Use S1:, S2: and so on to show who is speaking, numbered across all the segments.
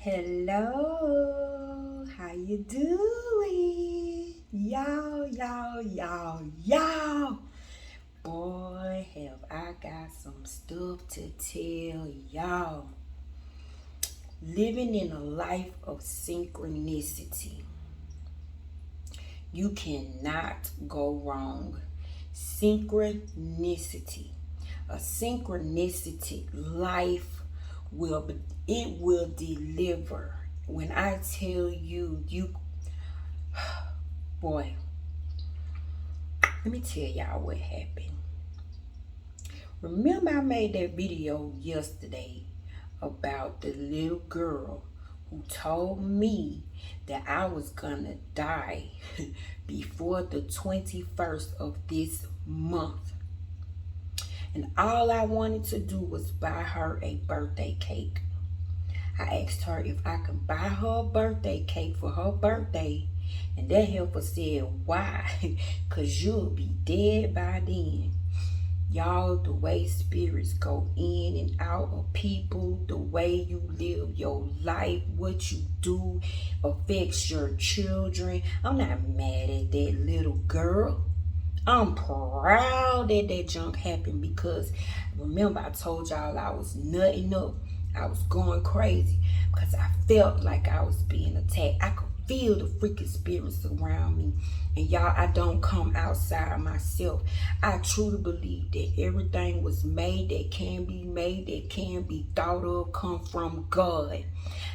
S1: Hello, how you doing? Y'all. Boy, have I got some stuff to tell y'all. Living in a life of synchronicity. You cannot go wrong. Synchronicity. A synchronicity life will deliver. When I tell you, boy, let me tell y'all what happened. Remember I made that video yesterday about the little girl who told me that I was gonna die before the 21st of this month. And all I wanted to do was buy her a birthday cake. I asked her if I could buy her a birthday cake for her birthday. And that helper said, why? Because you'll be dead by then. Y'all, the way spirits go in and out of people, the way you live your life, what you do affects your children. I'm not mad at that little girl. I'm proud that that junk happened because remember I told y'all I was nutting up. I was going crazy because I felt like I was being attacked. I could feel the freaking spirits around me. And y'all, I don't come outside myself. I truly believe that everything was made that can be made, that can be thought of, come from God.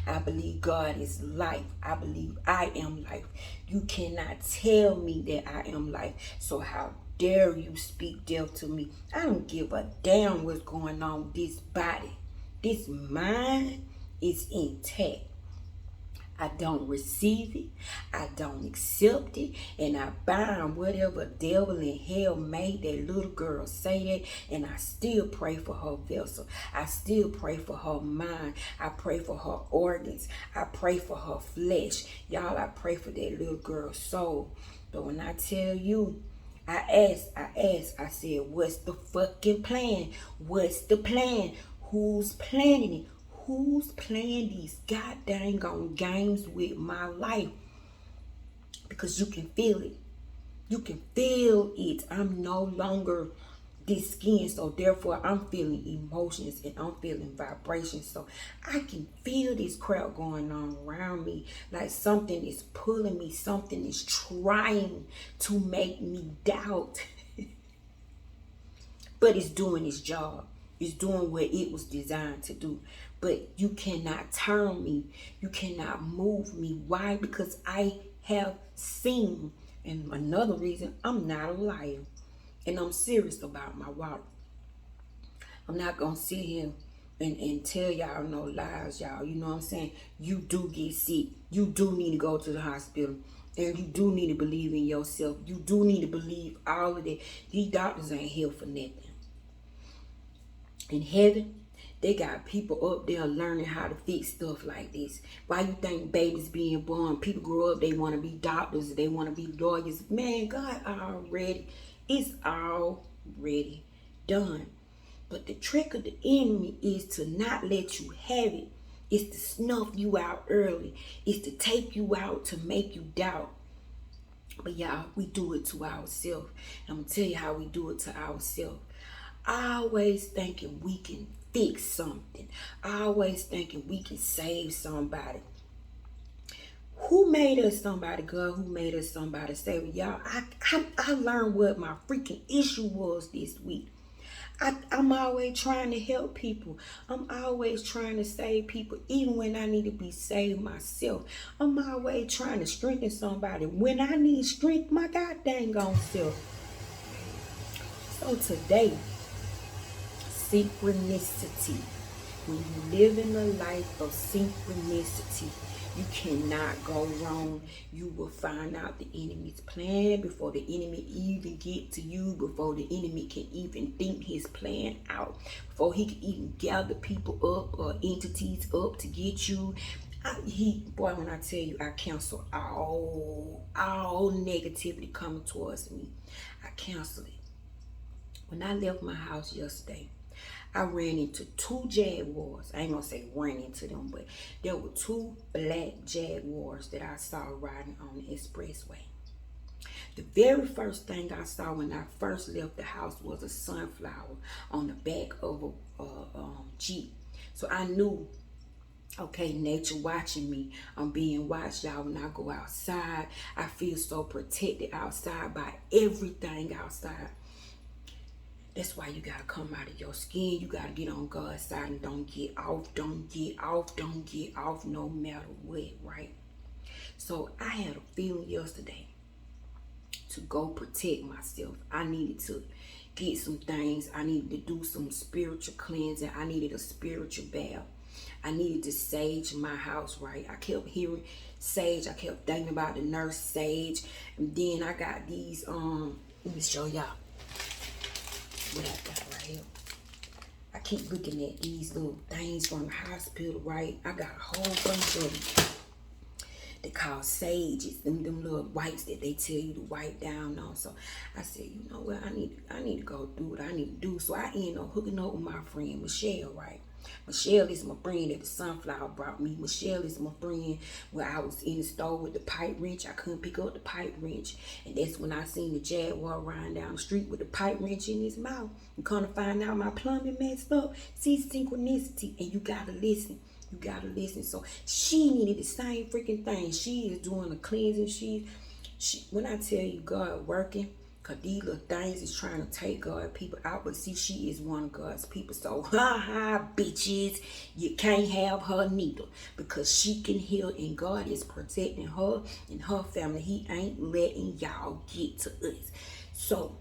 S1: I believe God is life. I believe I am life. You cannot tell me that I am life. So how dare you speak death to me? I don't give a damn what's going on with this body. This mind is intact. I don't receive it. I don't accept it. And I bind whatever devil in hell made that little girl say that. And I still pray for her vessel. I still pray for her mind. I pray for her organs. I pray for her flesh. Y'all, I pray for that little girl's soul. But when I tell you, I said, what's the fucking plan? What's the plan? Who's planning it? Who's playing these goddamn games with my life? Because you can feel it. You can feel it. I'm no longer this skin, so therefore I'm feeling emotions and I'm feeling vibrations. So I can feel this crowd going on around me, like something is pulling me, something is trying to make me doubt. But it's doing its job. It's doing what it was designed to do. But you cannot turn me. You cannot move me. Why? Because I have seen. And another reason, I'm not a liar. And I'm serious about my walk. I'm not going to sit here and tell y'all no lies, y'all. You know what I'm saying? You do get sick. You do need to go to the hospital. And you do need to believe in yourself. You do need to believe all of that. These doctors ain't here for nothing. In heaven, they got people up there learning how to fix stuff like this. Why you think babies being born, people grow up, they want to be doctors, they want to be lawyers. Man, God it's already done. But the trick of the enemy is to not let you have it. It's to snuff you out early. It's to take you out to make you doubt. But y'all, we do it to ourselves. I'm going to tell you how we do it to ourselves. Always thinking we can fix something. Always thinking we can save somebody. Who made us somebody, God? Who made us somebody? Say, y'all, I learned what my freaking issue was this week. I'm always trying to help people. I'm always trying to save people, even when I need to be saved myself. I'm always trying to strengthen somebody when I need strength, my god dang on self. So today, synchronicity. When you live in a life of synchronicity, you cannot go wrong. You will find out the enemy's plan before the enemy even get to you, before the enemy can even think his plan out, before he can even gather people up or entities up to get you. When I tell you, I cancel all negativity coming towards me. I cancel it. When I left my house yesterday, I ran into two Jaguars. I ain't gonna say ran into them, but there were two black Jaguars that I saw riding on the expressway. The very first thing I saw when I first left the house was a sunflower on the back of a Jeep. So I knew, okay, nature watching me. I'm being watched, y'all. When I go outside, I feel so protected outside by everything outside. That's why you gotta come out of your skin. You gotta get on God's side and don't get off, don't get off, don't get off, no matter what, right? So I had a feeling yesterday to go protect myself. I needed to get some things. I needed to do some spiritual cleansing. I needed a spiritual bath. I needed to sage my house, right? I kept hearing sage. I kept thinking about the nurse sage. And then I got these, let me show y'all what I got right here. I keep looking at these little things from the hospital, right? I got a whole bunch of them. They call sages, them little wipes that they tell you to wipe down on. So I said, you know what, I need to go do what I need to do. So I ended up hooking up with my friend Michelle, right? Michelle is my friend that the sunflower brought me. Michelle is my friend where I was in the store with the pipe wrench. I couldn't pick up the pipe wrench. And that's when I seen the Jaguar riding down the street with the pipe wrench in his mouth. And come to find out my plumbing messed up. See, synchronicity. And you gotta listen. You gotta listen. So she needed the same freaking thing. She is doing a cleansing. She when I tell you God working, cause these little things is trying to take God people out. But see, she is one of God's people. So ha bitches, you can't have her neither. Because she can heal and God is protecting her and her family. He ain't letting y'all get to us. So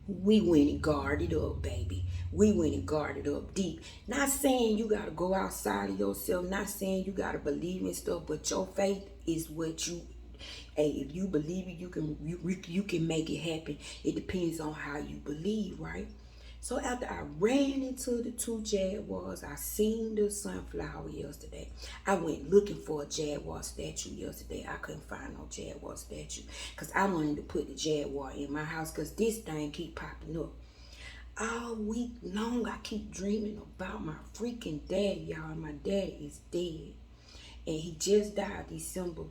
S1: we went and guarded up, baby. We went and guarded up deep. Not saying you gotta go outside of yourself. Not saying you gotta believe in stuff. But your faith is what you. Hey, if you believe it, you can make it happen. It depends on how you believe, right? So after I ran into the two Jaguars, I seen the sunflower yesterday. I went looking for a Jaguar statue yesterday. I couldn't find no Jaguar statue because I wanted to put the Jaguar in my house because this thing keep popping up. All week long, I keep dreaming about my freaking daddy, y'all. My daddy is dead. And he just died December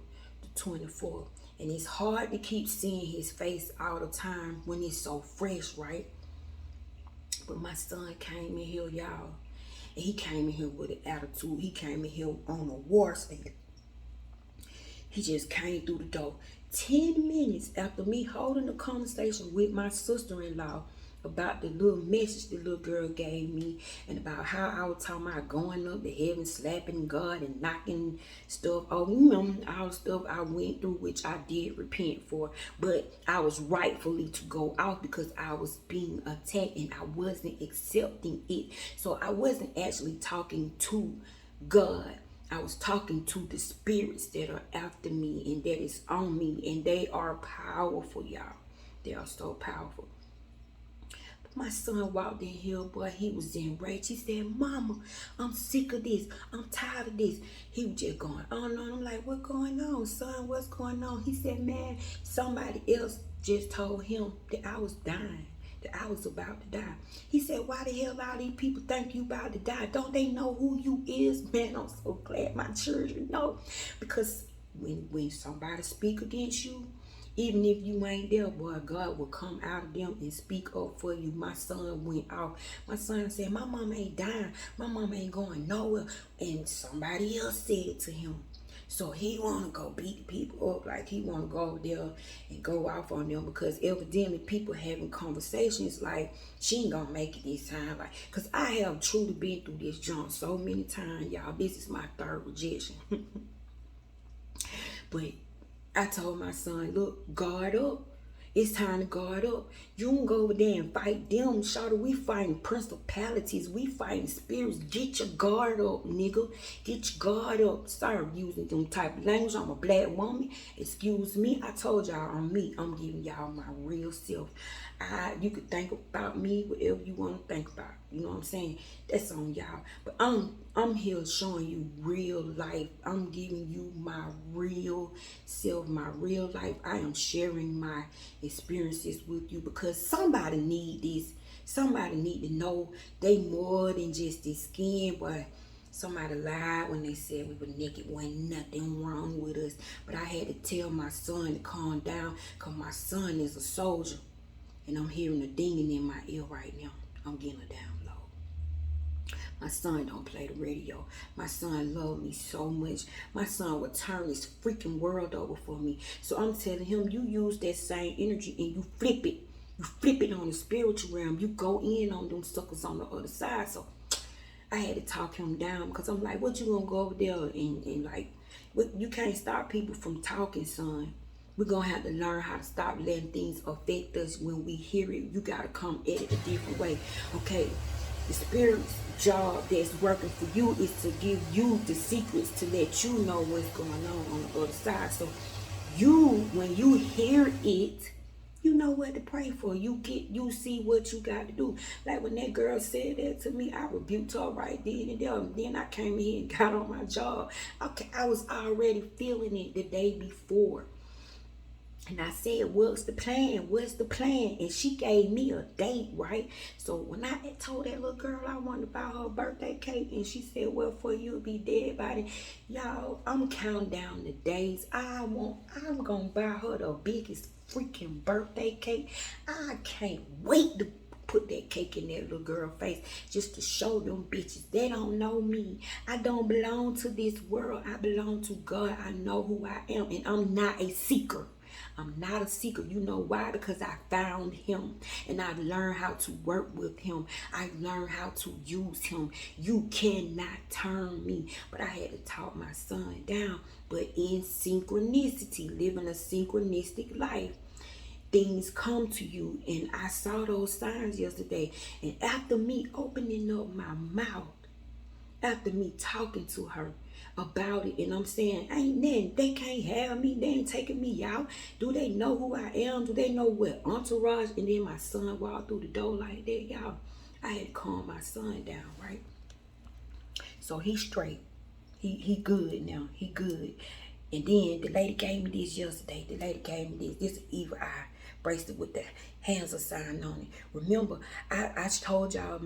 S1: the 24th. And it's hard to keep seeing his face all the time when it's so fresh, right? But my son came in here, y'all. And he came in here with an attitude. He came in here on a war stand. He just came through the door. 10 minutes after me holding a conversation with my sister-in-law about the little message the little girl gave me and about how I was talking about going up to heaven, slapping God and knocking stuff over. You know, all the stuff I went through, which I did repent for, but I was rightfully to go out because I was being attacked and I wasn't accepting it. So I wasn't actually talking to God. I was talking to the spirits that are after me and that is on me, and they are powerful, y'all. They are so powerful. My son walked in here, boy, he was enraged. He said, Mama, I'm sick of this. I'm tired of this. He was just going on and on. I'm like, what's going on, son? What's going on? He said, man, somebody else just told him that I was dying, that I was about to die. He said, why the hell all these people think you about to die? Don't they know who you is? Man, I'm so glad my children know. Because when somebody speak against you, even if you ain't there, boy, God will come out of them and speak up for you. My son went out. My son said, my mom ain't dying. My mom ain't going nowhere. And somebody else said it to him. So he want to go beat people up. Like he want to go there and go off on them. Because evidently people having conversations like, she ain't going to make it this time. Like, because I have truly been through this junk so many times, y'all. This is my third rejection. But I told my son, look, guard up. It's time to guard up. You don't go over there and fight them, shawty. We fighting principalities. We fighting spirits. Get your guard up, nigga. Get your guard up. Start using them type of language. I'm a black woman. Excuse me. I told y'all I'm me. I'm giving y'all my real self. You could think about me whatever you want to think about. You know what I'm saying? That's on y'all. But I'm here showing you real life. I'm giving you my real self, my real life. I am sharing my experiences with you because somebody need this. Somebody need to know they more than just this skin, but somebody lied when they said we were naked. Wasn't nothing wrong with us. But I had to tell my son to calm down because my son is a soldier. And I'm hearing a dinging in my ear right now. I'm getting a download. My son don't play the radio. My son love me so much. My son would turn this freaking world over for me. So I'm telling him, you use that same energy and you flip it. You flip it on the spiritual realm. You go in on them suckers on the other side. So I had to talk him down because I'm like, what you gonna go over there and like, you can't stop people from talking, son. We're gonna have to learn how to stop letting things affect us when we hear it. You gotta come at it a different way. Okay, the spirit's job that's working for you is to give you the secrets to let you know what's going on the other side. So when you hear it, you know what to pray for. You see what you got to do. Like when that girl said that to me, I rebuked her right then and there. And then I came here and got on my job. Okay, I was already feeling it the day before. And I said, what's the plan? What's the plan? And she gave me a date, right? So when I told that little girl I wanted to buy her a birthday cake, and she said, well, for you to be dead by then, y'all, I'm counting down the days. I'm going to buy her the biggest freaking birthday cake. I can't wait to put that cake in that little girl's face just to show them bitches they don't know me. I don't belong to this world. I belong to God. I know who I am, and I'm not a seeker. I'm not a seeker. You know why? Because I found him and I learned how to work with him. I learned how to use him. You cannot turn me. But I had to talk my son down. But in synchronicity, living a synchronistic life, things come to you. And I saw those signs yesterday. And after me opening up my mouth, after me talking to her about it, and I'm saying, ain't nothing, they can't have me, they ain't taking me out. Do they know who I am? Do they know what entourage? And then my son walked through the door like that, y'all. I had to calm my son down, right? So he's straight. He good now. He good. And then the lady gave me this yesterday. The lady gave me this evil eye bracelet with the hands of sign on it. Remember, I told y'all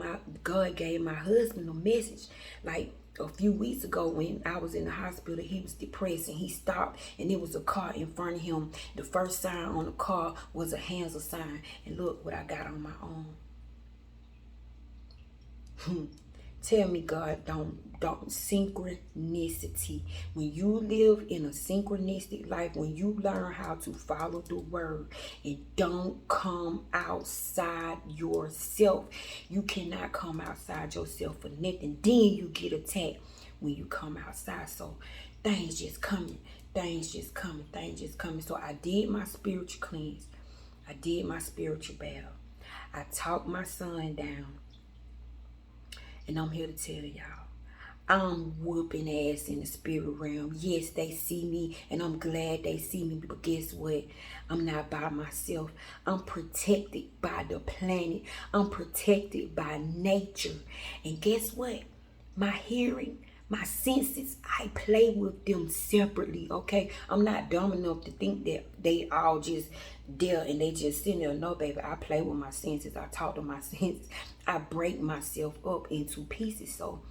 S1: God gave my husband a message like a few weeks ago when I was in the hospital. He was depressed and he stopped and there was a car in front of him. The first sign on the car was a hands of sign. And look what I got on my own. Tell me, God, don't synchronicity. When you live in a synchronistic life, when you learn how to follow the word and don't come outside yourself, you cannot come outside yourself for nothing. Then you get attacked when you come outside. So things just coming, things just coming, things just coming. So I did my spiritual cleanse. I did my spiritual bath. I talked my son down. And I'm here to tell y'all, I'm whooping ass in the spirit realm. Yes, they see me, and I'm glad they see me. But guess what? I'm not by myself. I'm protected by the planet. I'm protected by nature. And guess what? My hearing, my senses, I play with them separately, okay? I'm not dumb enough to think that they all just there and they just sitting there. No, baby, I play with my senses. I talk to my senses. I break myself up into pieces. So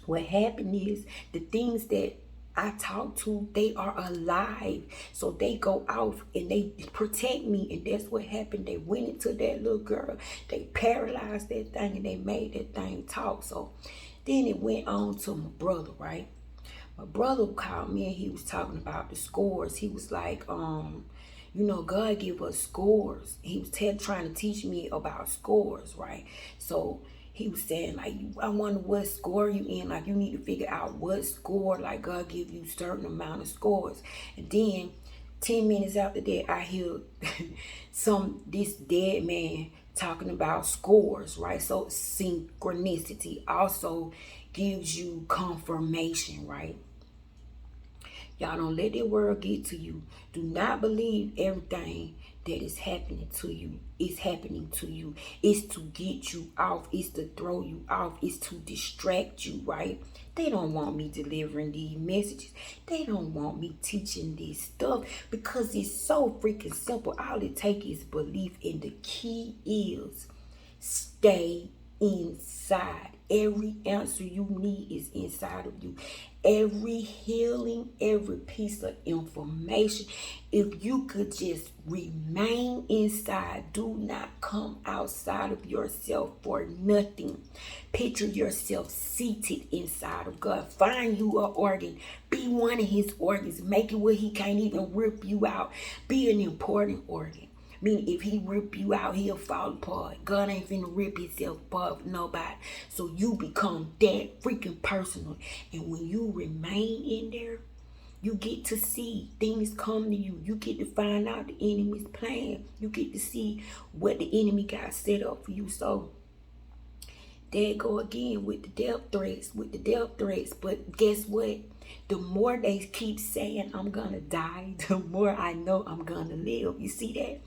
S1: what happened is the things that I talk to, they are alive. So they go off and they protect me. And that's what happened. They went into that little girl. They paralyzed that thing and they made that thing talk. So then it went on to my brother, right? My brother called me and he was talking about the scores. He was like, you know, God give us scores. He was trying to teach me about scores, right? So he was saying, like, I wonder what score you in. Like, you need to figure out what score, like, God give you certain amount of scores. And then 10 minutes after that, I hear this dead man talking about scores, right? So synchronicity also gives you confirmation, right? Y'all don't let that world get to you. Do not believe everything that is happening to you. It's happening to you. It's to get you off. It's to throw you off. It's to distract you, right? They don't want me delivering these messages. They don't want me teaching this stuff because it's so freaking simple. All it takes is belief, and the key is Stay inside. Every answer you need is inside of you. Every healing, every piece of information. If you could just remain inside, do not come outside of yourself for nothing. Picture yourself seated inside of God. Find you an organ. Be one of his organs. Make it where he can't even rip you out. Be an important organ. Meaning if he rip you out, he'll fall apart. God ain't finna rip himself apart for nobody. So you become that freaking personal. And when you remain in there, you get to see things come to you. You get to find out the enemy's plan. You get to see what the enemy got set up for you. So there go again with the death threats. But guess what? The more they keep saying I'm gonna die, the more I know I'm gonna live. You see that?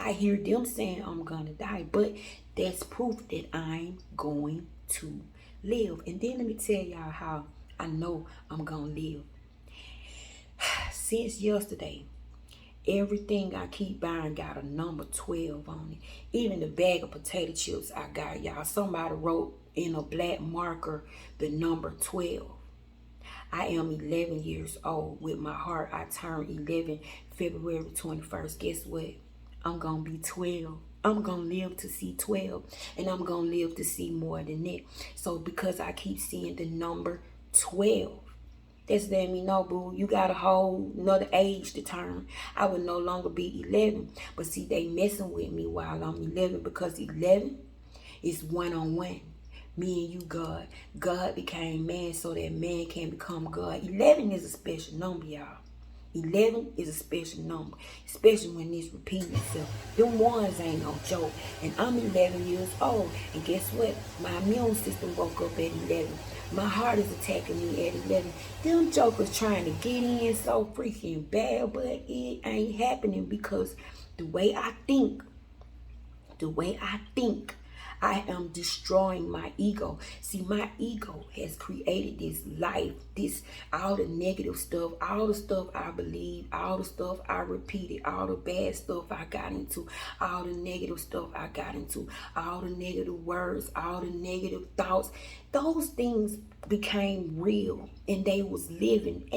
S1: I hear them saying I'm gonna die, but that's proof that I'm going to live. And then let me tell y'all how I know I'm gonna live. Since yesterday, everything I keep buying got a number 12 on it. Even the bag of potato chips I got, y'all. Somebody wrote in a black marker the number 12. I am 11 years old. With my heart, I turned 11 February 21st. Guess what? I'm going to be 12. I'm going to live to see 12. And I'm going to live to see more than that. So because I keep seeing the number 12, that's letting me know, boo, you got a whole another age to turn. I would no longer be 11. But see, they messing with me while I'm 11 because 11 is one-on-one. Me and you, God. God became man so that man can become God. 11 is a special number, y'all. 11 is a special number, especially when it's repeating itself. Them ones ain't no joke. And I'm 11 years old. And guess what? My immune system woke up at 11. My heart is attacking me at 11. Them jokers trying to get in so freaking bad, but it ain't happening because the way I think, I am destroying my ego. See, my ego has created this life, all the negative stuff, all the stuff I believe, all the stuff I repeated, all the bad stuff I got into, all the negative stuff I got into, all the negative words, all the negative thoughts. Those things became real and they was living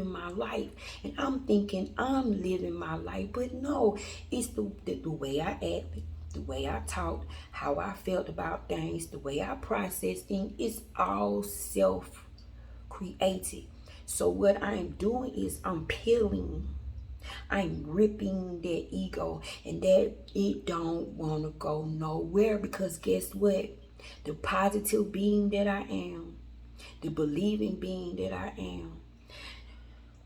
S1: my life. And I'm thinking I'm living my life, but no, it's the way I acted, the way I talked, how I felt about things, the way I processed things. It's all self-created. So what I'm doing is I'm peeling, I'm ripping that ego, and that it don't want to go nowhere because guess what? The positive being that I am, the believing being that I am,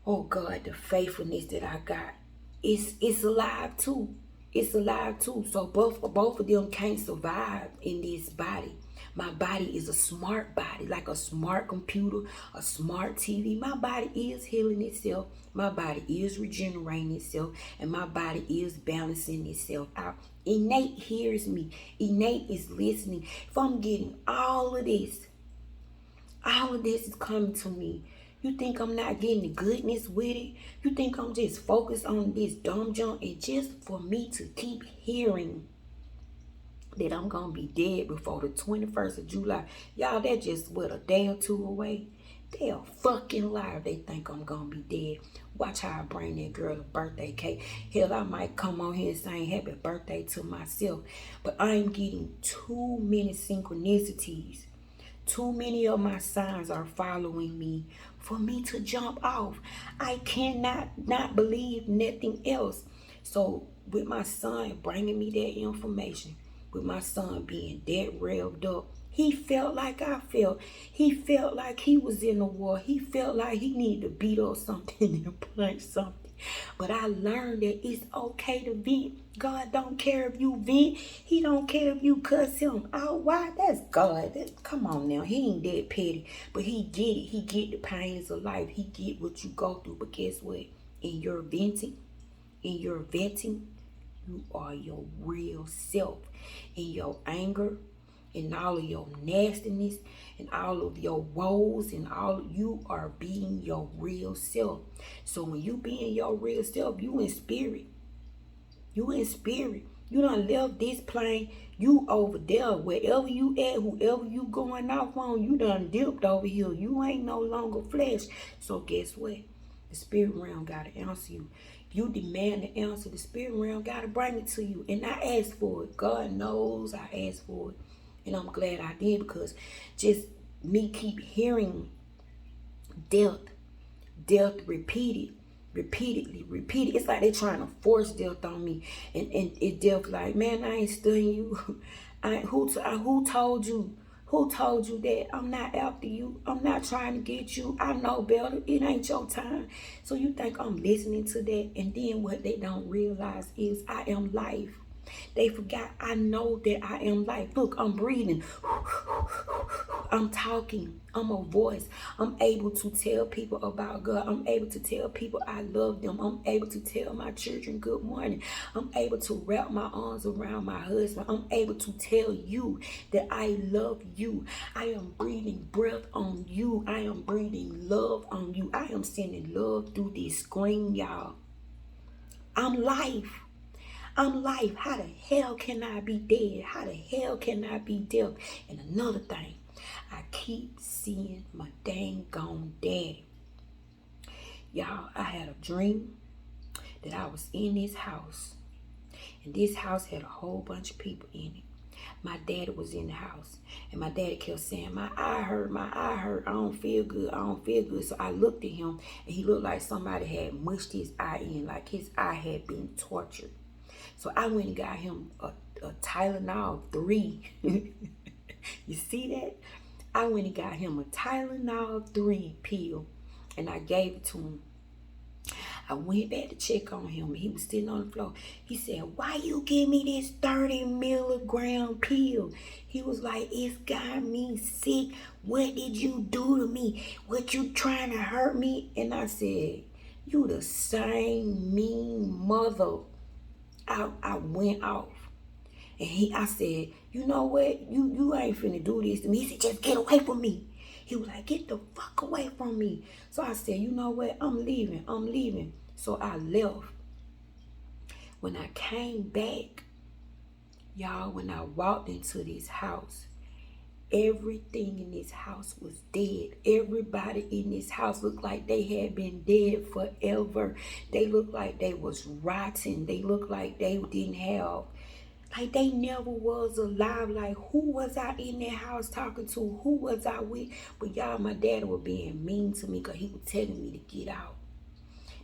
S1: oh God, the faithfulness that I got, it's alive too. It's alive too. So both of them can't survive in this body. My body is a smart body, like a smart computer, a smart TV. My body is healing itself. My body is regenerating itself. And my body is balancing itself out. Innate hears me. Innate is listening. If I'm getting all of this is coming to me. You think I'm not getting the goodness with it? You think I'm just focused on this dumb junk? And just for me to keep hearing that I'm going to be dead before the 21st of July. Y'all, that's just, what, a day or two away? They are fucking liar. They think I'm going to be dead. Watch how I bring that girl a birthday cake. Hell, I might come on here and say happy birthday to myself. But I'm getting too many synchronicities. Too many of my signs are following me for me to jump off. I cannot not believe nothing else. So with my son bringing me that information, with my son being that revved up, he felt like I felt. He felt like he was in a war. He felt like he needed to beat up something and punch something. But I learned that it's okay to vent. God don't care if you vent. He don't care if you cuss him out. Why? That's God. Come on now. He ain't that petty. But he get it. He get the pains of life. He get what you go through. But guess what? In your venting, you are your real self. In your anger, in all of your nastiness, and all of your woes, and all, you are being your real self. So when you being your real self, you in spirit. You in spirit. You done left this plane. You over there, wherever you at, whoever you going off on, you done dipped over here. You ain't no longer flesh. So guess what? The spirit realm gotta answer you. You demand the answer. The spirit realm gotta bring it to you. And I asked for it. God knows I asked for it. And I'm glad I did, because just me keep hearing death repeated. It's like they trying to force death on me, and it death like, man, I ain't studying you. Who told you? Who told you that? I'm not after you. I'm not trying to get you. I know better. It ain't your time. So you think I'm listening to that? And then what they don't realize is I am life. They forgot I know that I am life. Look, I'm breathing. I'm talking. I'm a voice. I'm able to tell people about God. I'm able to tell people I love them. I'm able to tell my children good morning. I'm able to wrap my arms around my husband. I'm able to tell you that I love you. I am breathing breath on you. I am breathing love on you. I am sending love through this screen, y'all. I'm life. I'm life. How the hell can I be dead? How the hell can I be dead? And another thing, I keep seeing my dang gone daddy. Y'all, I had a dream that I was in this house. And this house had a whole bunch of people in it. My daddy was in the house. And my daddy kept saying, my eye hurt, I don't feel good, So I looked at him, and he looked like somebody had mushed his eye in, like his eye had been tortured. So I went and got him a Tylenol 3. You see that? I went and got him a Tylenol 3 pill, and I gave it to him. I went back to check on him. He was sitting on the floor. He said, why you give me this 30 milligram pill? He was like, it's got me sick. What did you do to me? What, you trying to hurt me? And I said, you the same mean mother. I went off. And I said, you know what? You ain't finna do this to me. He said, just get away from me. He was like, get the fuck away from me. So I said, you know what? I'm leaving. So I left. When I came back, y'all, when I walked into this house, everything in this house was dead. Everybody in this house looked like they had been dead forever. They looked like they was rotten. They looked like they didn't have, like they never was alive. Like, who was I in that house talking to? Who was I with? But y'all, my daddy was being mean to me, because he was telling me to get out.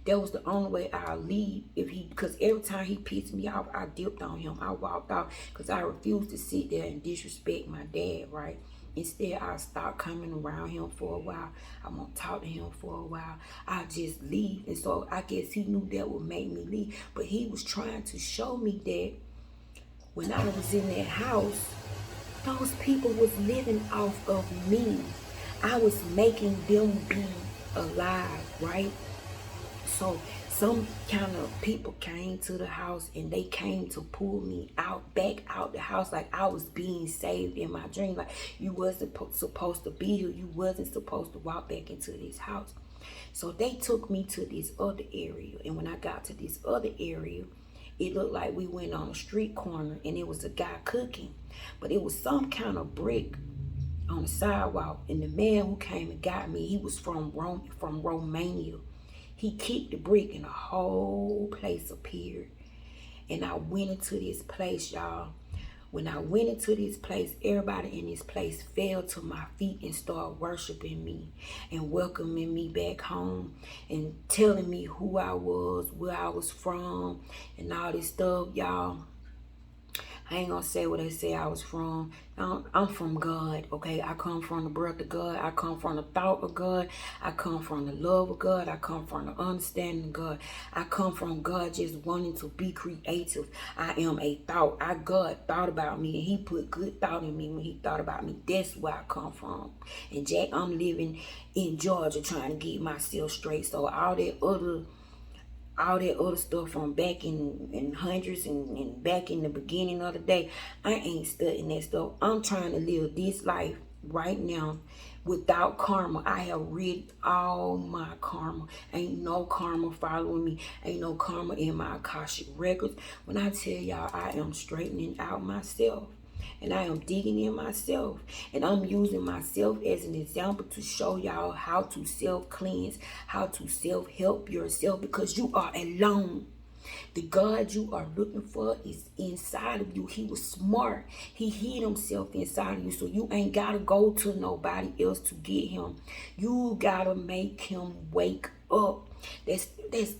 S1: That was the only way I'll leave, because every time he pissed me off, I dipped on him. I walked off, because I refused to sit there and disrespect my dad, right? Instead, I stopped coming around him for a while. I won't talk to him for a while. I just leave. And so I guess he knew that would make me leave. But he was trying to show me that when I was in that house, those people was living off of me. I was making them be alive, right? So some kind of people came to the house, and they came to pull me back out the house, like I was being saved in my dream. Like, you wasn't supposed to be here. You wasn't supposed to walk back into this house. So they took me to this other area. And when I got to this other area, it looked like we went on a street corner, and it was a guy cooking. But it was some kind of brick on the sidewalk. And the man who came and got me, he was from Romania. He kicked the brick, and the whole place appeared. And I went into this place, y'all. When I went into this place, everybody in this place fell to my feet and started worshiping me and welcoming me back home and telling me who I was, where I was from, and all this stuff, y'all. I ain't gonna say what they say I was from. I'm from God, okay? I come from the breath of God. I come from the thought of God. I come from the love of God. I come from the understanding of God. I come from God just wanting to be creative. I am a thought. God thought about me, and he put good thought in me when he thought about me. That's where I come from. And Jack, I'm living in Georgia trying to get myself straight. So all that other stuff from back in hundreds and back in the beginning of the day, I ain't studying that stuff. I'm trying to live this life right now without karma. I have read all my karma. Ain't no karma following me. Ain't no karma in my Akashic records. When I tell y'all, I am straightening out myself. And I am digging in myself. And I'm using myself as an example to show y'all how to self-cleanse, how to self-help yourself, because you are alone. The God you are looking for is inside of you. He was smart. He hid himself inside of you. So you ain't got to go to nobody else to get him. You got to make him wake up. That's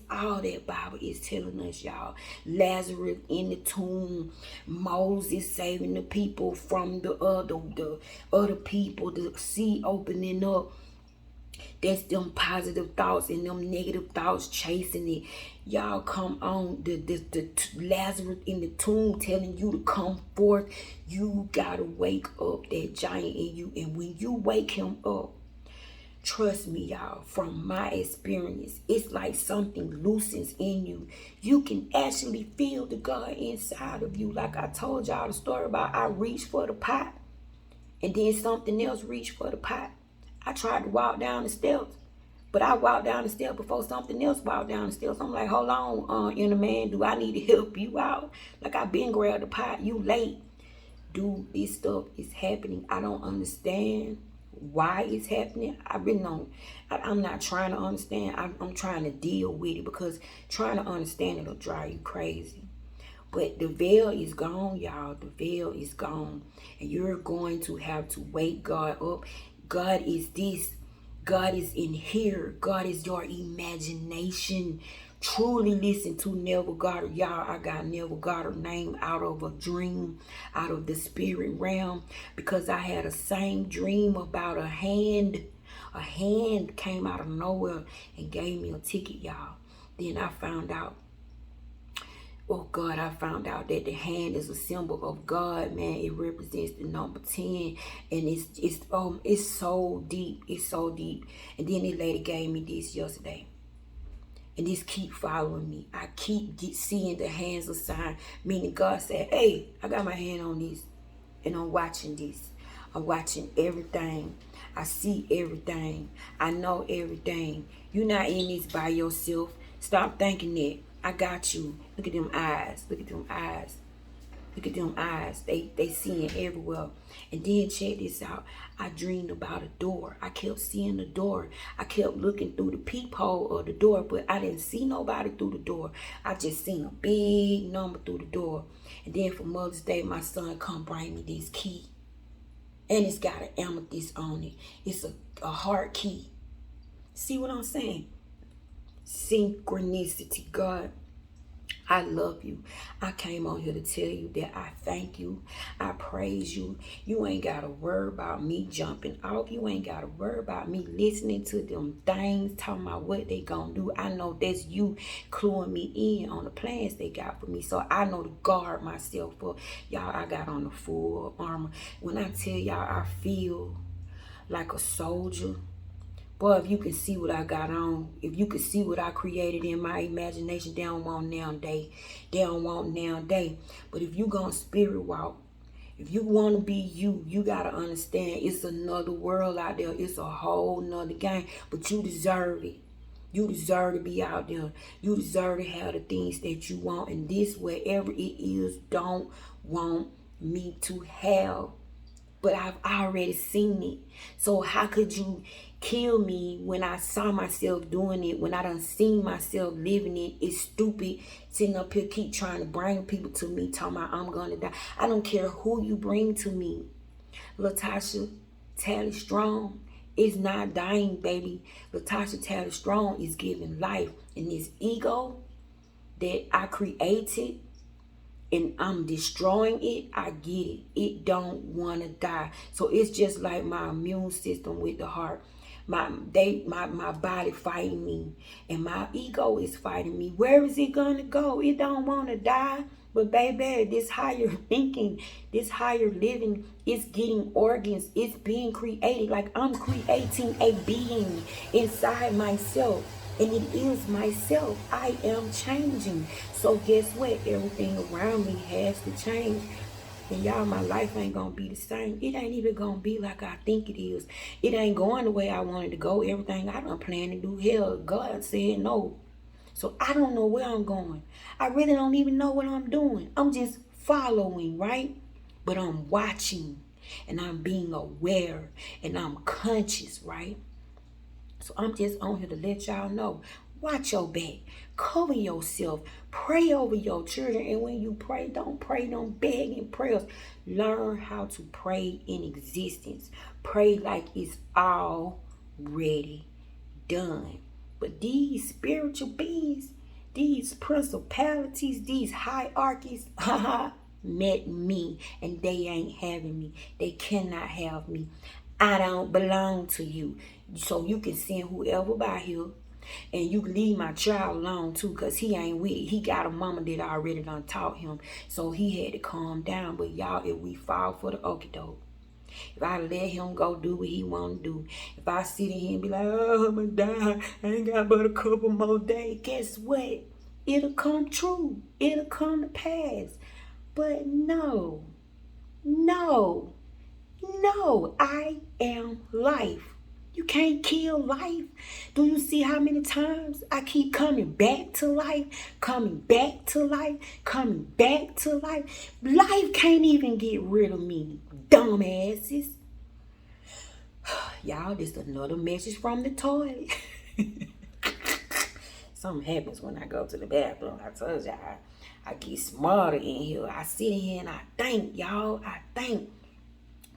S1: all that Bible is telling us, y'all. Lazarus in the tomb, Moses saving the people from the other people, the sea opening up. That's them positive thoughts and them negative thoughts chasing it. Y'all, come on. The Lazarus in the tomb telling you to come forth. You gotta wake up that giant in you. And when you wake him up, trust me, y'all, from my experience, it's like something loosens in you. You can actually feel the God inside of you. Like I told y'all the story about I reached for the pot and then something else reached for the pot. I tried to walk down the steps, but I walked down the steps before something else walked down the steps. I'm like, hold on, inner man, do I need to help you out? Like, I've been grabbed the pot, you late. Dude, this stuff is happening. I don't understand why it's happening. I really don't. I'm not trying to understand. I'm trying to deal with it, because trying to understand it'll drive you crazy. But the veil is gone, y'all. The veil is gone. And you're going to have to wake God up. God is this. God is in here. God is your imagination. Truly listen to Neville Goddard. Y'all, I got Neville Goddard name out of a dream, out of the spirit realm, because I had a same dream about a hand. A hand came out of nowhere and gave me a ticket, y'all. Then I found out, oh God, I found out that the hand is a symbol of God, man. It represents the number 10. And it's so deep. It's so deep. And then the lady gave me this yesterday. And this keep following me. I keep seeing the hands of sign. Meaning God said, hey, I got my hand on this. And I'm watching this. I'm watching everything. I see everything. I know everything. You're not in this by yourself. Stop thinking that. I got you. Look at them eyes. Look at them eyes. Look at them eyes. They seeing everywhere. And then check this out. I dreamed about a door. I kept seeing the door. I kept looking through the peephole of the door, but I didn't see nobody through the door. I just seen a big number through the door. And then for Mother's Day, my son come bring me this key. And it's got an amethyst on it. It's a heart key. See what I'm saying? Synchronicity. God, I love you. I came on here to tell you that I thank you. I praise you. You ain't got to worry about me jumping off. You ain't got to worry about me listening to them things, talking about what they gonna do. I know that's you cluing me in on the plans they got for me. So I know to guard myself up. Y'all, I got on the full armor. When I tell y'all I feel like a soldier, boy, if you can see what I got on, if you can see what I created in my imagination, they don't want nowadays. They don't want nowadays. But if you gonna spirit walk, if you want to be you, you got to understand it's another world out there. It's a whole nother game. But you deserve it. You deserve to be out there. You deserve to have the things that you want. And this, wherever it is, don't want me to have. But I've already seen it. So how could you kill me when I saw myself doing it, when I done seen myself living it? It's stupid sitting up here keep trying to bring people to me talking about I'm gonna die. I don't care who you bring to me. Latasha Tally Strong is not dying, baby. Latasha Tally Strong is giving life. And this ego that I created and I'm destroying it, I get it. It don't want to die. So it's just like my immune system with the heart. My body fighting me, and my ego is fighting me. Where is it gonna go? It don't want to die. But baby, this higher thinking, this higher living, it's getting organs. It's being created. Like I'm creating a being inside myself. And it is myself. I am changing. So guess what? Everything around me has to change. And y'all, my life ain't gonna be the same. It ain't even gonna be like I think it is. It ain't going the way I wanted to go. Everything I done planned to do, hell, God said no. So I don't know where I'm going. I really don't even know what I'm doing. I'm just following, right? But I'm watching and I'm being aware and I'm conscious, right? So I'm just on here to let y'all know. Watch your back. Cover yourself. Pray over your children. And when you pray, don't pray them begging prayers. Learn how to pray in existence. Pray like it's already done. But these spiritual beings, these principalities, these hierarchies, met me and they ain't having me. They cannot have me. I don't belong to you. So you can send whoever by here. And you can leave my child alone too, because he ain't with it. He got a mama that already done taught him. So he had to calm down. But y'all, if we fall for the okie doke, if I let him go do what he want to do, if I sit in here and be like, oh, I'm going to die, I ain't got but a couple more days, guess what? It'll come true. It'll come to pass. But no, I am life. You can't kill life. Do you see how many times I keep coming back to life, coming back to life, coming back to life? Life can't even get rid of me, dumbasses. Y'all, this is another message from the toilet. Something happens when I go to the bathroom. I told y'all, I get smarter in here. I sit in here and I think, y'all, I think.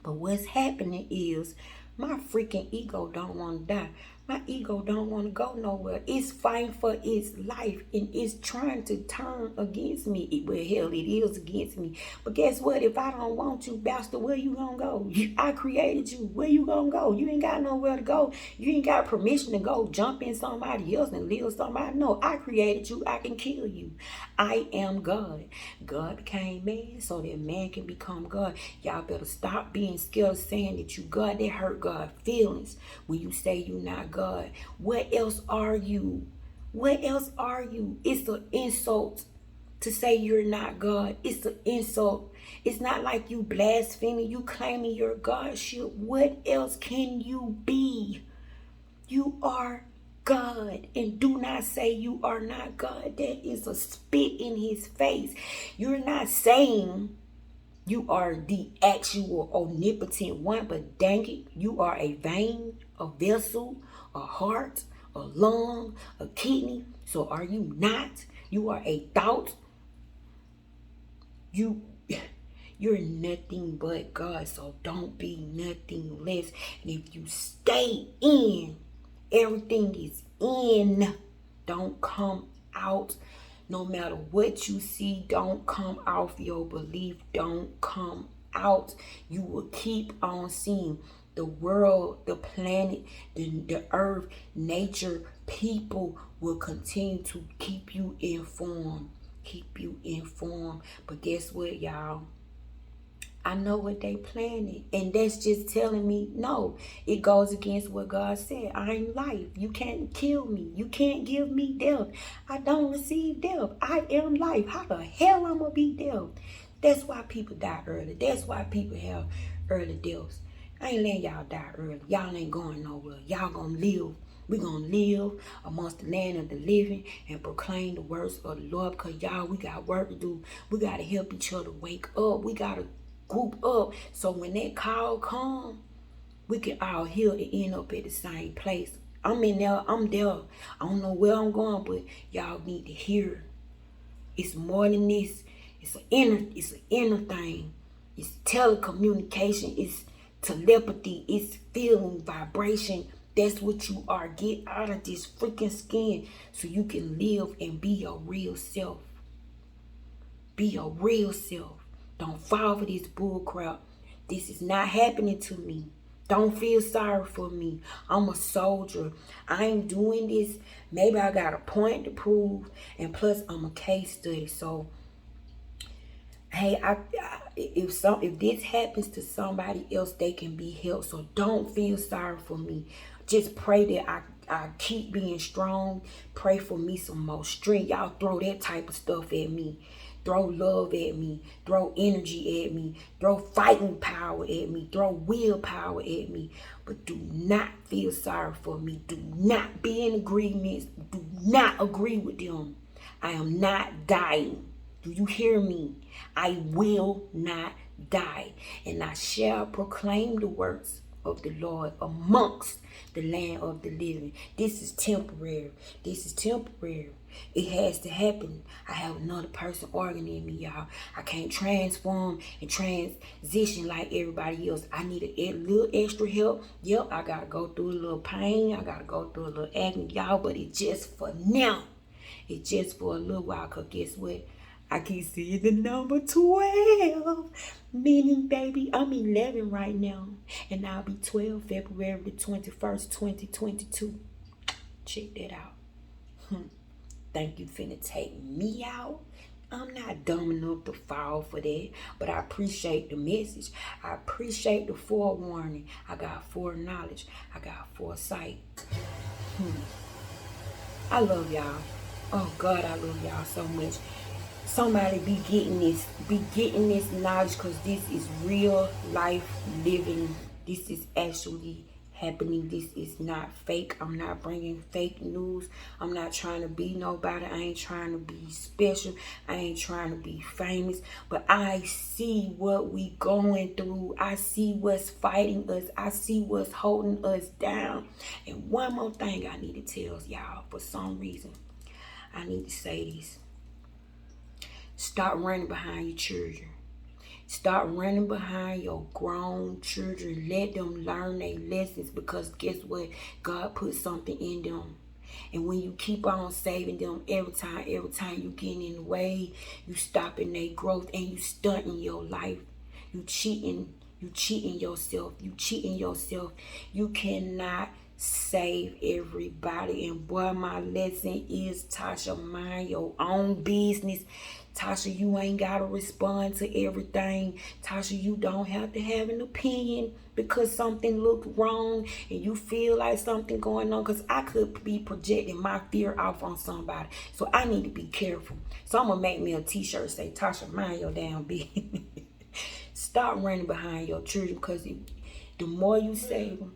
S1: But what's happening is my freaking ego don't want to die. My ego don't want to go nowhere. It's fighting for its life and it's trying to turn against me. Well, hell, it is against me. But guess what? If I don't want you, bastard, where you gonna go? I created you. Where you gonna go? You ain't got nowhere to go. You ain't got permission to go jump in somebody else and live somebody. No, I created you. I can kill you. I am God. God became man so that man can become God. Y'all better stop being scared of saying that you God. That hurt God's feelings when you say you not God. What else are you? What else are you? It's an insult to say you're not God. It's an insult. It's not like you blaspheming, you claiming your Godship. What else can you be? You are God. And do not say you are not God. That is a spit in his face. You're not saying you are the actual omnipotent one, but dang it, you are a vein, a vessel, a heart, a lung, a kidney. So are you not? You are a thought. You're nothing but God. So don't be nothing less. And if you stay in, everything is in. Don't come out. No matter what you see, don't come off your belief. Don't come out. You will keep on seeing the world, the planet, the earth, nature, people will continue to keep you informed. Keep you informed. But guess what, y'all? I know what they planning, and that's just telling me no. It goes against what God said. I'm life. You can't kill me. You can't give me death. I don't receive death. I am life. How the hell I'm gonna be death? That's why people die early. That's why people have early deaths. I ain't letting y'all die early. Y'all ain't going nowhere. Y'all gonna live. We gonna live amongst the land of the living and proclaim the words of the Lord. Because y'all, we got work to do. We gotta help each other wake up. We gotta group up so when that call come, we can all hear and end up at the same place. I'm in there, I'm there. I don't know where I'm going, but y'all need to hear. It's more than this. It's an inner thing. It's telecommunication. It's telepathy. It's feeling, vibration. That's what you are. Get out of this freaking skin so you can live and be your real self. Be your real self. Don't fall for this bull crap. This is not happening to me. Don't feel sorry for me. I'm a soldier. I ain't doing this. Maybe I got a point to prove. And plus, I'm a case study. So, hey, if this happens to somebody else, they can be helped. So don't feel sorry for me. Just pray that I keep being strong. Pray for me some more strength. Y'all throw that type of stuff at me. throw love at me, throw energy at me, throw fighting power at me, throw willpower at me. But do not feel sorry for me. Do not be in agreement. Do not agree with them. I am not dying. Do you hear me? I will not die. And I shall proclaim the works of the Lord amongst the land of the living. This is temporary. This is temporary. It has to happen. I have another person organ in me, y'all. I can't transform and transition like everybody else. I need a little extra help. Yep, I gotta go through a little pain. I gotta go through a little agony, y'all. But it's just for now. It's just for a little while. Because guess what? I keep seeing the number 12. Meaning, baby, I'm 11 right now. And I'll be 12 February the 21st, 2022. Check that out. Think you finna take me out? I'm not dumb enough to fall for that. But I appreciate the message. I appreciate the forewarning. I got foreknowledge. I got foresight. I love y'all. Oh, God, I love y'all so much. Somebody be getting this knowledge, because this is real life living. This is actually happening. This is not fake. I'm not bringing fake news. I'm not trying to be nobody. I ain't trying to be special. I ain't trying to be famous. But I see what we going through. I see what's fighting us. I see what's holding us down. And one more thing I need to tell y'all. For some reason, I need to say this. Stop running behind your children. Stop running behind your grown children. Let them learn their lessons, because guess what? God put something in them. And when you keep on saving them every time you getting in the way, you stopping their growth and you stunting your life. You cheating yourself. You cannot save everybody. And boy, my lesson is, Tasha, mind your own business. Tasha, you ain't got to respond to everything. Tasha, you don't have to have an opinion because something looked wrong and you feel like something going on. Because I could be projecting my fear off on somebody. So I need to be careful. So I'm going to make me a t-shirt say, Tasha, mind your damn business. Stop running behind your children, because the more you save them,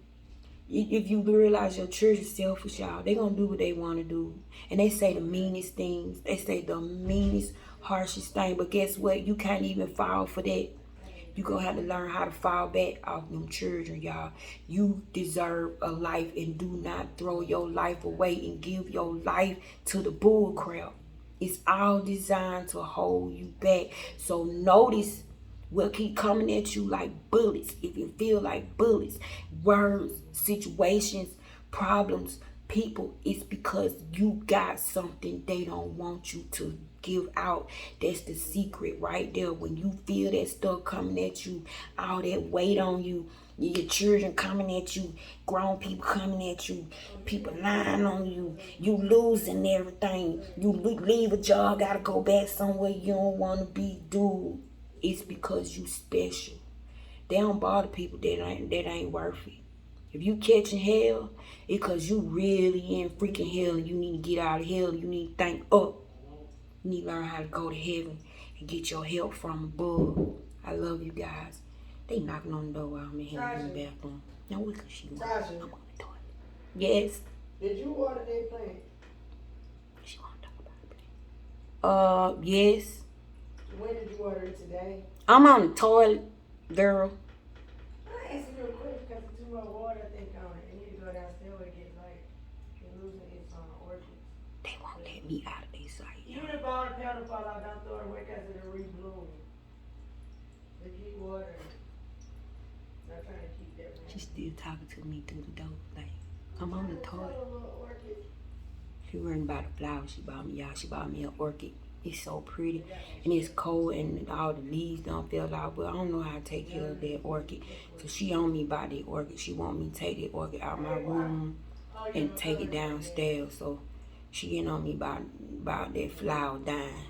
S1: if you realize your children selfish, y'all, they gonna do what they want to do. And they say the meanest things. They say the meanest, harshest thing. But guess what? You can't even fall for that. You gonna have to learn how to fall back off them children, y'all. You deserve a life, and do not throw your life away and give your life to the bull crap. It's all designed to hold you back. So notice will keep coming at you like bullets. If you feel like bullets, words, situations, problems, people, it's because you got something they don't want you to give out. That's the secret right there. When you feel that stuff coming at you, all that weight on you, your children coming at you, grown people coming at you, people lying on you, you losing everything, you leave a job, gotta go back somewhere you don't want to be, dude. It's because you special. They don't bother people that ain't worth it. If you catching hell, it's because you really in freaking hell and you need to get out of hell. You need to think up. You need to learn how to go to heaven and get your help from above. I love you guys. They knocking on the door while I'm in here in the bathroom. Now what could she want? I'm on the toilet. Yes.
S2: Did you order that plant?
S1: She want to talk about it. Yes.
S2: When did you order it today?
S1: I'm on the toilet, girl.
S2: I asked you a question because it's too much water, I think, on it. You need to go downstairs and get, like, you're losing its orchids.
S1: They won't let me out of their sight.
S2: You done bought a pedal fall out, don't throw it away because it'll rebloom. So keep watering. I'm trying to keep that one.
S1: She's still talking to me through the door. Like, I'm on the toilet. She worrying about the flowers she bought me, y'all. She bought me an orchid. It's so pretty, and it's cold, and all the leaves don't fell out, but I don't know how to take care of that orchid. So she on me about that orchid. She want me to take that orchid out of my room and take it downstairs. So she getting on me about that flower dying.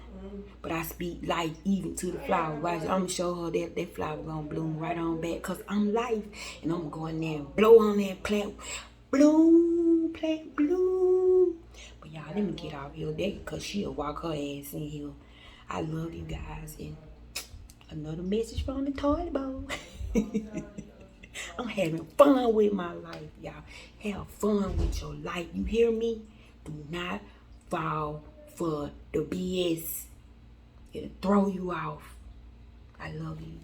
S1: But I speak life even to the flower. I'm gonna show her that flower gonna bloom right on back, cause I'm life, and I'm gonna go in there and blow on that plant. Bloom, plant, bloom. But y'all, let me get out here there, cause she'll walk her ass in here. I love you guys. And another message from the toilet bowl. I'm having fun with my life, y'all. Have fun with your life. You hear me? Do not fall for the BS. It'll throw you off. I love you.